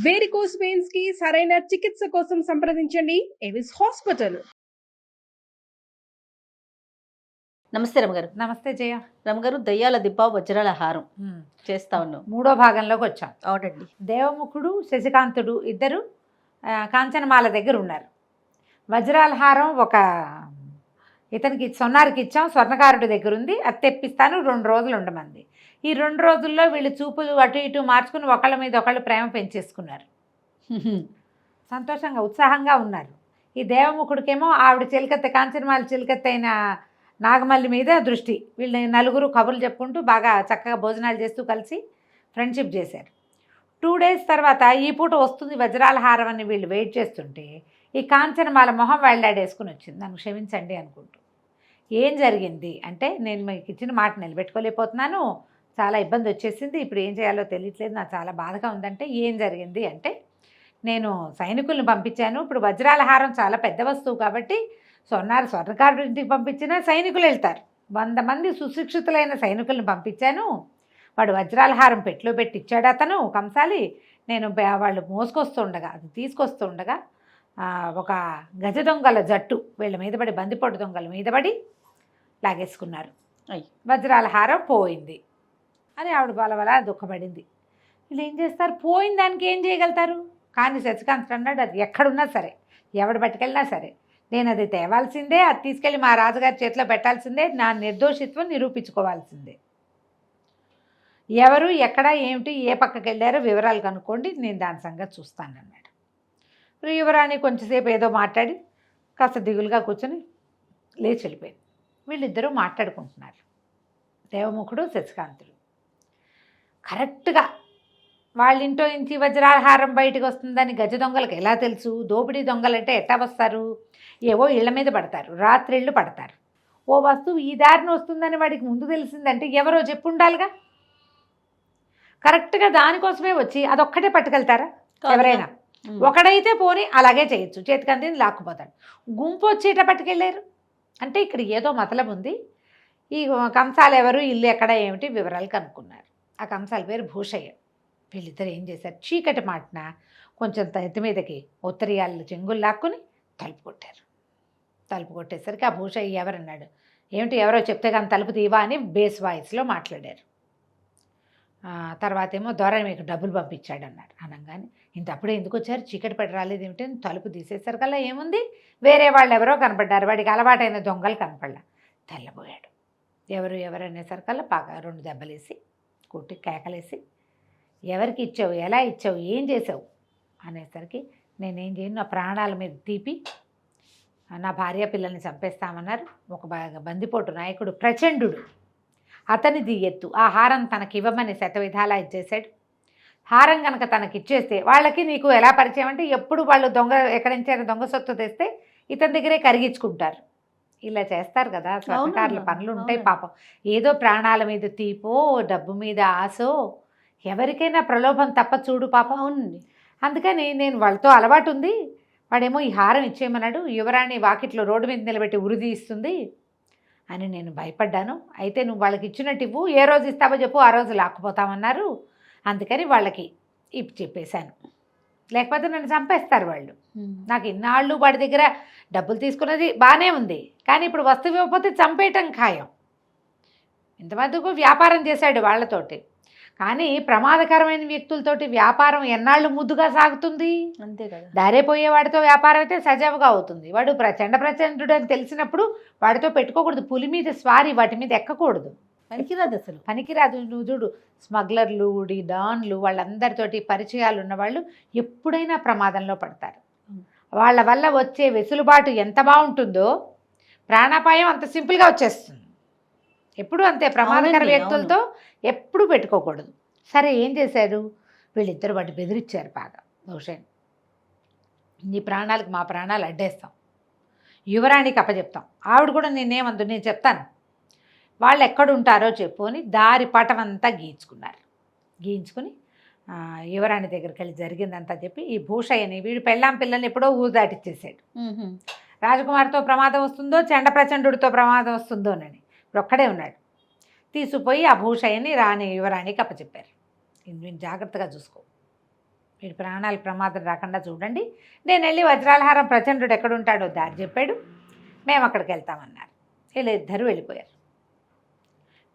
Varicose veins కి సరైన చికిత్స కోసం సంప్రదించండి ఎవిస్ హాస్పిటల్. నమస్తే రమగారు. నమస్తే జయ. రమగారు, దయ్యాల దిబ్బ వజ్రాల హారం చేస్తా ఉన్నాం. 3వ భాగంలోకి వచ్చాం. అవునండి. దేవముఖుడు శశికాంతుడు ఇద్దరు కాంచనమాల దగ్గర ఉన్నారు. వజ్రాల హారం ఒక ఇతనికి సొన్నారికి ఇచ్చాం, స్వర్ణకారుడి దగ్గర ఉంది, అది తెప్పిస్తాను 2 రోజులు ఉండమంది. ఈ 2 రోజుల్లో వీళ్ళు చూపులు అటు ఇటు మార్చుకుని ఒకళ్ళ మీద ఒకళ్ళు ప్రేమ పెంచేసుకున్నారు. సంతోషంగా ఉత్సాహంగా ఉన్నారు. ఈ దేవముఖుడికేమో ఆవిడ చిలకత్త కాంచనమాల చిలకత్త అయిన నాగమల్లి మీద దృష్టి. వీళ్ళు నలుగురు కబుర్లు చెప్పుకుంటూ బాగా చక్కగా భోజనాలు చేస్తూ కలిసి ఫ్రెండ్షిప్ చేశారు. 2 డేస్ తర్వాత ఈ పూట వస్తుంది వజ్రాల హారం అని వీళ్ళు వెయిట్ చేస్తుంటే ఈ కాంచనమాల మొహం వెళ్ళాడేసుకుని వచ్చింది. నన్ను క్షమించండి అనుకుంటూ. ఏం జరిగింది అంటే, నేను మీకు ఇచ్చిన మాట నిలబెట్టుకోలేకపోతున్నాను, చాలా ఇబ్బంది వచ్చేసింది, ఇప్పుడు ఏం చేయాలో తెలియట్లేదు, నాకు చాలా బాధగా ఉందంటే, ఏం జరిగింది అంటే, నేను సైనికులను పంపించాను. ఇప్పుడు వజ్రాల హారం చాలా పెద్ద వస్తువు కాబట్టి స్వర్ణకారుడి ఇంటికి పంపించినా సైనికులు వెళ్తారు. 100 మంది సుశిక్షితులైన సైనికులను పంపించాను. వాడు వజ్రాల హారం పెట్టులో పెట్టి ఇచ్చాడు అతను కంసాలి. నేను వాళ్ళు మోసుకొస్తుండగా అది తీసుకొస్తుండగా ఒక గజ దొంగల జట్టు వీళ్ళ మీద పడి, బందిపోటు దొంగల మీద పడి లాగేసుకున్నారు. వజ్రాల హారం పోయింది అని ఆవిడ బలబల దుఃఖపడింది. వీళ్ళు ఏం చేస్తారు, పోయిన దానికి ఏం చేయగలుగుతారు? కానీ శశికాంత్ అన్నాడు, అది ఎక్కడున్నా సరే, ఎవడు పట్టుకెళ్ళినా సరే, నేను అది తేవాల్సిందే, అది తీసుకెళ్ళి మా రాజుగారి చేతిలో పెట్టాల్సిందే, నా నిర్దోషిత్వం నిరూపించుకోవాల్సిందే. ఎవరు ఎక్కడ ఏమిటి ఏ పక్కకి వెళ్ళారో వివరాలు కనుక్కోండి, నేను దాని సంగతి చూస్తానన్నాడు. యువరాణి కొంచెంసేపు ఏదో మాట్లాడి కాస్త దిగులుగా కూర్చొని లేచి వెళ్ళిపోయింది. వీళ్ళిద్దరూ మాట్లాడుకుంటున్నారు, దేవముఖుడు శశికాంతుడు. కరెక్ట్గా వాళ్ళ ఇంట్లో నుంచి వజ్రాల హారం బయటకు వస్తుందని గజ దొంగలకు ఎలా తెలుసు? దోపిడీ దొంగలంటే ఎట్టా వస్తారు? ఏవో ఇళ్ల మీద పడతారు, రాత్రిళ్ళు పడతారు. ఓ వస్తువు ఈ దారిని వస్తుందని వాడికి ముందు తెలిసిందంటే ఎవరో చెప్పు ఉండాలిగా. కరెక్ట్గా దానికోసమే వచ్చి అదొక్కటే పట్టుకెళ్తారా ఎవరైనా? ఒకడైతే పోని అలాగే చేయొచ్చు, చేతికి అందింది లాక్కుపోతాడు. గుంపు వచ్చేట పట్టుకెళ్ళారు అంటే ఇక్కడ ఏదో మతలబు ఉంది. ఈ కంసాలు ఎవరు, ఇల్లు ఎక్కడ, ఏమిటి వివరాలు కనుక్కున్నారు. ఆ కంసాల పేరు భూషయ్య. వీళ్ళిద్దరు ఏం చేశారు, చీకటి మాటన కొంచెం ఎత్తి మీదకి ఉత్తరీయాలు చెంగులు లాక్కుని తలుపు కొట్టారు. తలుపు కొట్టేసరికి ఆ భూషయ్య ఎవరన్నాడు, ఏమిటి ఎవరో చెప్తే కానీ తలుపు తీవా అని బేస్ వాయిస్లో మాట్లాడారు. తర్వాత ఏమో దొర మీకు డబ్బులు పంపించాడు అన్నాడు. అనగానే ఇంతప్పుడే ఎందుకు వచ్చారు, చీకటి పడి రాలేదు ఏమిటి? తలుపు తీసేసరికల్లా ఏముంది, వేరే వాళ్ళు ఎవరో కనపడ్డారు, వాడికి అలవాటైన దొంగలు కనపడ్డా. తెల్లబోయాడు. ఎవరు అనేసరికల్లా బాగా 2 దెబ్బలేసి కొట్టి కేకలేసి, ఎవరికి ఇచ్చావు, ఎలా ఇచ్చావు, ఏం చేసావు అనేసరికి నేనేం చేయను, నా ప్రాణాల మీద తీపి నా భార్య పిల్లల్ని చంపేస్తామన్నారు. ఒక బందిపోటు నాయకుడు ప్రచండు, అతనిది ఎత్తు. ఆ హారం తనకి ఇవ్వమని శతవిధాలా ఇచ్చేసాడు. హారం కనుక తనకి ఇచ్చేస్తే వాళ్ళకి నీకు ఎలా పరిచయం అంటే, ఎప్పుడు వాళ్ళు దొంగ ఎక్కడి నుంచైనా దొంగ సొత్తు తెస్తే ఇతని దగ్గరే కరిగించుకుంటారు. ఇలా చేస్తారు కదా స్వర్ణకారుల పనులు ఉంటాయి పాపం. ఏదో ప్రాణాల మీద తీపో, డబ్బు మీద ఆశో, ఎవరికైనా ప్రలోభం తప్ప చూడు పాపం. అవునండి. అందుకని నేను వాళ్ళతో అలవాటు ఉంది, వాడేమో ఈ హారం ఇచ్చేయమన్నాడు, యువరాణి వాకిట్లో రోడ్డు మీద నిలబెట్టి ఉరిది ఇస్తుంది అని నేను భయపడ్డాను. అయితే నువ్వు వాళ్ళకి ఇచ్చినట్టు ఇవ్వు, ఏ రోజు ఇస్తావో చెప్పు, ఆ రోజు లాక్కుపోతామన్నారు. అందుకని వాళ్ళకి ఇప్పుడు చెప్పేశాను, లేకపోతే నన్ను చంపేస్తారు వాళ్ళు. నాకు ఇన్నాళ్ళు వాడి దగ్గర డబ్బులు తీసుకున్నది బాగానే ఉంది, కానీ ఇప్పుడు వస్తువు ఇవ్వకపోతే చంపేయటం ఖాయం. ఇంతమందికు వ్యాపారం చేశాడు వాళ్ళతోటి, కానీ ప్రమాదకరమైన వ్యక్తులతోటి వ్యాపారం ఎన్నాళ్ళు ముద్దుగా సాగుతుంది? అంతే కదా. దారేపోయేవాడితో వ్యాపారం అయితే సజావుగా అవుతుంది. వాడు ప్రచండు అని తెలిసినప్పుడు వాడితో పెట్టుకోకూడదు. పులి మీద స్వారీ, వాటి మీద ఎక్కకూడదు, పనికిరాదు, అసలు పనికిరాదు. నువ్వు చూడు, స్మగ్లర్లు, డాన్లు, వాళ్ళందరితోటి పరిచయాలు ఉన్నవాళ్ళు ఎప్పుడైనా ప్రమాదంలో పడతారు. వాళ్ళ వల్ల వచ్చే వెసులుబాటు ఎంత బాగుంటుందో ప్రాణాపాయం అంత సింపుల్గా వచ్చేస్తుంది. ఎప్పుడు అంతే, ప్రమాదకర వ్యక్తులతో ఎప్పుడు పెట్టుకోకూడదు. సరే ఏం చేశారు వీళ్ళిద్దరు, వాటి బెదిరించారు బాగా. బహుశా నీ ప్రాణాలకు మా ప్రాణాలు అడ్డేస్తాం, యువరాణికి అప్పచెప్తాం, ఆవిడ కూడా నేనేమందు నేను చెప్తాను, వాళ్ళు ఎక్కడుంటారో చెప్పు అని దారి పటమంతా గీయించుకుని యువరాణి దగ్గరికి వెళ్ళి జరిగిందంతా చెప్పి, ఈ భూషయ్యని వీడు పెళ్ళాం పిల్లల్ని ఎప్పుడో ఊరు దాటిచ్చేసాడు. రాజకుమారితో ప్రమాదం వస్తుందో, చండ ప్రచండుడితో ప్రమాదం వస్తుందోనని ఇప్పుడు ఒక్కడే ఉన్నాడు. తీసుకుపోయి ఆ భూషయ్యని యువరాణికి అప్పచెప్పారు. వీడిని జాగ్రత్తగా చూసుకో, వీడి ప్రాణాలు ప్రమాదం రాకుండా చూడండి. నేను వెళ్ళి వజ్రాలహారం ప్రచండుడు ఎక్కడుంటాడో దారి చెప్పాడు, మేము అక్కడికి వెళ్తామన్నారు. వీళ్ళు ఇద్దరు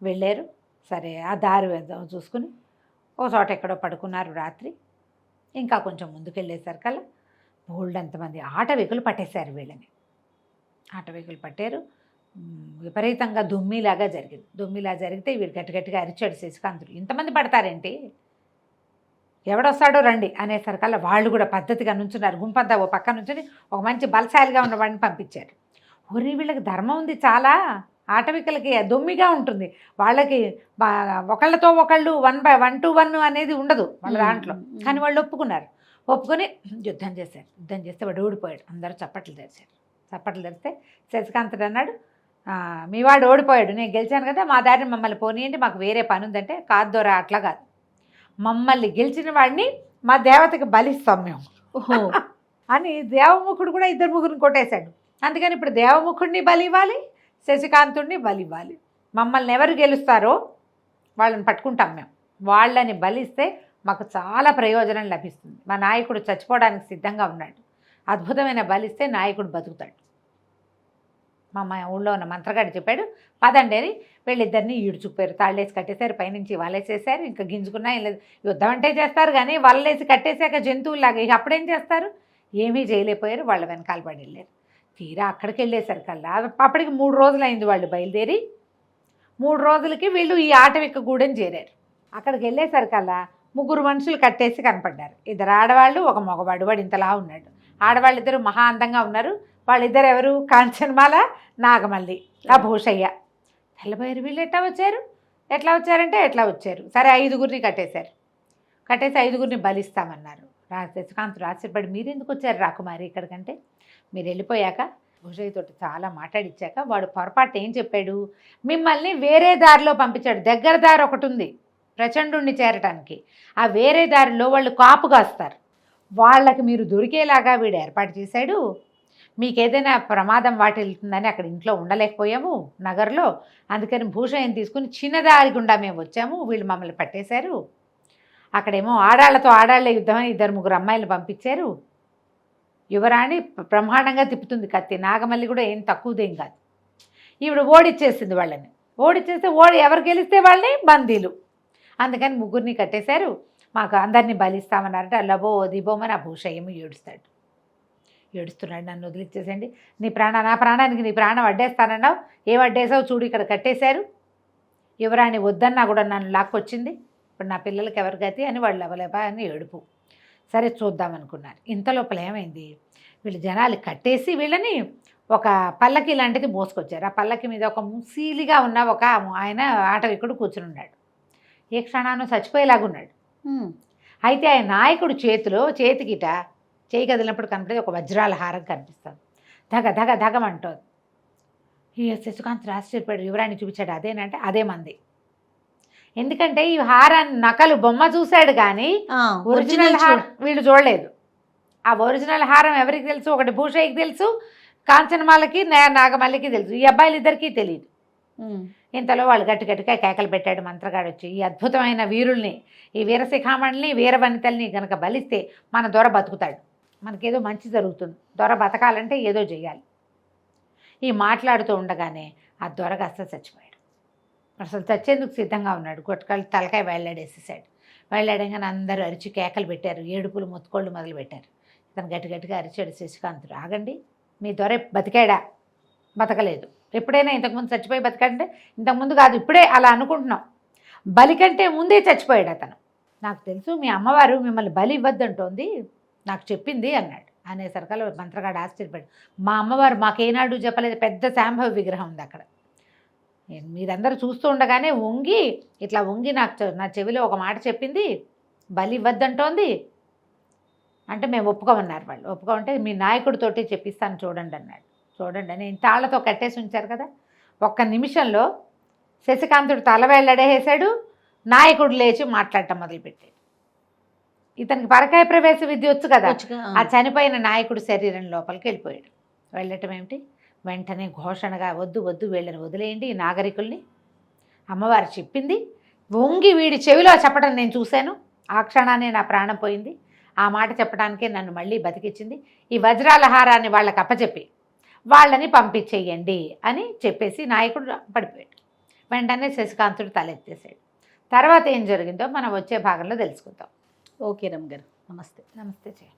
వెళ్ళారు. సరే ఆ దారి చూసుకుని ఓ చోట ఎక్కడో పడుకున్నారు రాత్రి. ఇంకా కొంచెం ముందుకెళ్ళేసరికల్లా బోల్డంతమంది ఆటవికులు పట్టేశారు వీళ్ళని. ఆటవికులు పట్టారు. విపరీతంగా దుమ్మిలాగా జరిగింది. దుమ్మిలా జరిగితే వీడు గట్టిగా అరిచాడు శశికాంతుడు, ఇంతమంది పడతారేంటి, ఎవడొస్తాడో రండి అనేసరికల్లా వాళ్ళు కూడా పద్ధతిగా నుంచున్నారు. గుంపంతా ఓ పక్క నుంచుని ఒక మంచి బలశాలిగా ఉన్న వాడిని పంపించారు. ఒరి వీళ్ళకి ధర్మం ఉంది చాలా, ఆటవికులకి దొమ్మిగా ఉంటుంది, వాళ్ళకి ఒకళ్ళతో ఒకళ్ళు 1-1 అనేది ఉండదు వాళ్ళ దాంట్లో. కానీ వాళ్ళు ఒప్పుకొని యుద్ధం చేస్తే వాడు ఓడిపోయాడు. అందరూ చప్పట్లు తెరిస్తే శశికాంతుడు అన్నాడు, మీ వాడు ఓడిపోయాడు, నేను గెలిచాను కదా, మా దారిని మమ్మల్ని పోనీయండి, మాకు వేరే పని ఉందంటే, కాదు దొర అట్లా కాదు, మమ్మల్ని గెలిచిన వాడిని మా దేవతకి బలిస్తాం మేము అని దేవముఖుడు కూడా 2-3 కొట్టేశాడు. అందుకని ఇప్పుడు దేవముఖుడిని బలి ఇవ్వాలి, శశికాంతుడిని బలి ఇవ్వాలి. మమ్మల్ని ఎవరు గెలుస్తారో వాళ్ళని పట్టుకుంటాం మేము, వాళ్ళని బలిస్తే మాకు చాలా ప్రయోజనం లభిస్తుంది. మా నాయకుడు చచ్చిపోవడానికి సిద్ధంగా ఉన్నాడు, అద్భుతమైన బలిస్తే నాయకుడు బతుకుతాడు. మా ఊళ్ళో ఉన్న మంత్రగాడు చెప్పాడు, పదండి అని వీళ్ళిద్దరిని ఈడ్చుకుపోయారు. తాళ్ళేసి కట్టేశారు, పైనుంచి వలేసేసారు. ఇంకా గింజుకున్నా యుద్ధం అంటే చేస్తారు కానీ వలలేసి కట్టేశాక జంతువులాగా ఇక అప్పుడేం చేస్తారు, ఏమీ చేయలేకపోయారు. వాళ్ళ వెనకాల పడి వెళ్ళారు. తీరా అక్కడికి వెళ్ళేసరికల్లా అప్పటికి 3 రోజులైంది వాళ్ళు బయలుదేరి. 3 రోజులకి వీళ్ళు ఈ ఆటవిక గూడెం చేరారు. అక్కడికి వెళ్ళేసరికల్లా 3 మనుషులు కట్టేసి కనపడ్డారు. 2 ఆడవాళ్ళు, 1 మగవాడు. వాడు ఇంతలా ఉన్నాడు. ఆడవాళ్ళిద్దరూ మహా అందంగా ఉన్నారు. వాళ్ళిద్దరు ఎవరు, కాంచనమాల, నాగమల్లి, ఆ భూషయ్య. తెల్లబోయారు. వీళ్ళు ఎట్లా వచ్చారంటే ఎట్లా వచ్చారు. సరే 5గురిని కట్టేసి 5గురిని బలిస్తామన్నారు. శశికాంతుడు ఆశ్చర్యపడి, మీరెందుకు వచ్చారు రాకుమారి ఇక్కడికంటే, మీరు వెళ్ళిపోయాక భూషయ్యతో చాలా మాట్లాడిచ్చాక వాడు పొరపాటు ఏం చెప్పాడు, మిమ్మల్ని వేరే దారిలో పంపించాడు. దగ్గర దారి ఒకటి ఉంది ప్రచండుణ్ణి చేరటానికి, ఆ వేరే దారిలో వాళ్ళు కాపు కాస్తారు, వాళ్ళకి మీరు దొరికేలాగా వీడు ఏర్పాటు చేశాడు. మీకు ఏదైనా ప్రమాదం వాటిల్తుందని అక్కడ ఇంట్లో ఉండలేకపోయాము నగర్లో, అందుకని భూషయ్యని తీసుకుని చిన్నదారి గుండా మేము వచ్చాము, వీళ్ళు మమ్మల్ని పట్టేశారు. అక్కడేమో ఆడాళ్లే యుద్ధం అని 2-3 అమ్మాయిలు పంపించారు. యువరాణి బ్రహ్మాండంగా తిప్పుతుంది కత్తి, నాగమల్లి కూడా ఏం తక్కువదేం కాదు. ఈవిడ ఓడిచ్చేసింది వాళ్ళని. ఓడిచ్చేస్తే ఎవరు గెలిస్తే వాళ్ళని బందీలు. అందుకని 3గురిని కట్టేశారు. మాకు అందరినీ బలిస్తామన్నారంటే లబో దిబోమని ఆ భూషయ్యము ఏడుస్తున్నాడు, నన్ను వదిలిచ్చేసండి, నా ప్రాణానికి నీ ప్రాణం అడ్డేస్తానన్నావు, ఏం అడ్డేసావు చూడు, ఇక్కడ కట్టేశారు. యువరాణి వద్దన్నా కూడా నన్ను లాక్కొచ్చింది, ఇప్పుడు నా పిల్లలకి ఎవరి గతి అని వాళ్ళు అవలేపా అని ఏడుపు. సరే చూద్దామనుకున్నారు. ఇంతలోపల ఏమైంది, వీళ్ళు జనాలు కట్టేసి వీళ్ళని ఒక పల్లకి లాంటిది మోసుకొచ్చారు. ఆ పల్లకి మీద ఒక ముసీలిగా ఉన్న ఒక ఆయన ఆటవికుడు కూర్చుని ఉన్నాడు. ఏ క్షణానో చచ్చిపోయేలాగున్నాడు. అయితే ఆయన నాయకుడు చేతికిట చేయి కదిలినప్పుడు కనపడేది ఒక వజ్రాల హారం కనిపిస్తుంది. ధగమంటుంది. ఈ శశికాంత్ ఆశ్చర్యపడి యువరాణి చూపించాడు. అదేనంటే అదే మంది. ఎందుకంటే ఈ హారాన్ని నకలు బొమ్మ చూశాడు కానీ ఒరిజినల్ హారం వీళ్ళు చూడలేదు. ఆ ఒరిజినల్ హారం ఎవరికి తెలుసు, ఒకటి భూషయ్యకి తెలుసు, కాంచనమాలకి నాగమల్లికి తెలుసు, ఈ అబ్బాయిలిద్దరికీ తెలియదు. ఇంతలో వాళ్ళు గట్టిగా కేకలు పెట్టాడు మంత్రగాడు వచ్చి, ఈ అద్భుతమైన వీరుల్ని, ఈ వీరశిఖామణిని, వీరవనితల్ని కనుక బలిస్తే మన దొర బతుకుతాడు, మనకేదో మంచి జరుగుతుంది, దొర బతకాలంటే ఏదో చేయాలి. ఈ మాట్లాడుతూ ఉండగానే ఆ దొర కాస్త చచ్చిపోయాడు. అసలు చచ్చేందుకు సిద్ధంగా ఉన్నాడు. కొట్టుకాళ్ళు తలకాయ వేళ్లాడేసేసాడు. వేళ్లాడంగానే అందరూ అరిచి కేకలు పెట్టారు, ఏడుపులు మొత్తుకోళ్ళు మొదలు పెట్టారు. ఇతను గట్టిగా అరిచాడు శశికాంతుడు, ఆగండి, మీ దొర బతికాడా? బతకలేదు. ఎప్పుడైనా ఇంతకుముందు చచ్చిపోయి బతికాడంటే ఇంతకుముందు కాదు, ఇప్పుడే అలా అనుకుంటున్నాం. బలి కంటే ముందే చచ్చిపోయాడు అతను. నాకు తెలుసు మీ అమ్మవారు మిమ్మల్ని బలి ఇవ్వద్దంటోంది, నాకు చెప్పింది అన్నాడు. అనేసరికల్ మంత్రగాడు ఆశ్చర్యపడి, మా అమ్మవారు మాకేనాడు చెప్పలేదు, పెద్ద శాంభవి విగ్రహం ఉంది అక్కడ, మీరందరూ చూస్తూ ఉండగానే ఇట్లా వంగి నా చెవిలో ఒక మాట చెప్పింది, బలి ఇవ్వద్దంటోంది అంటే మేము ఒప్పుకోమన్నారు. వాళ్ళు ఒప్పుకోమంటే మీ నాయకుడితోటి చెప్పిస్తాను చూడండి అన్నాడు. చూడండి అని తాళ్లతో కట్టేసి ఉంచారు కదా, ఒక్క నిమిషంలో శశికాంతుడు తల వేళ్ళడేసాడు, నాయకుడు లేచి మాట్లాడటం మొదలుపెట్టాడు. ఇతనికి పరకాయ ప్రవేశ విద్య వచ్చు కదా, ఆ చనిపోయిన నాయకుడు శరీరం లోపలికి వెళ్ళిపోయాడు. వెళ్ళటం ఏమిటి, వెంటనే ఘోషణగా వద్దు వీళ్ళని వదిలేయండి, ఈ నాగరికుల్ని, అమ్మవారు చెప్పింది, వంగి వీడి చెవిలో చెప్పడం నేను చూశాను, ఆ క్షణాన్ని నా ప్రాణం పోయింది, ఆ మాట చెప్పడానికే నన్ను మళ్ళీ బతికిచ్చింది. ఈ వజ్రాల హారాన్ని వాళ్ళకి అప్పచెప్పి వాళ్ళని పంపించేయండి అని చెప్పేసి నాయకుడు పడిపోయాడు. వెంటనే శశికాంతుడు తలెత్తేసాడు. తర్వాత ఏం జరిగిందో మనం వచ్చే భాగంలో తెలుసుకుందాం. ఓకే రమ్మ గారు, నమస్తే. నమస్తే జయ.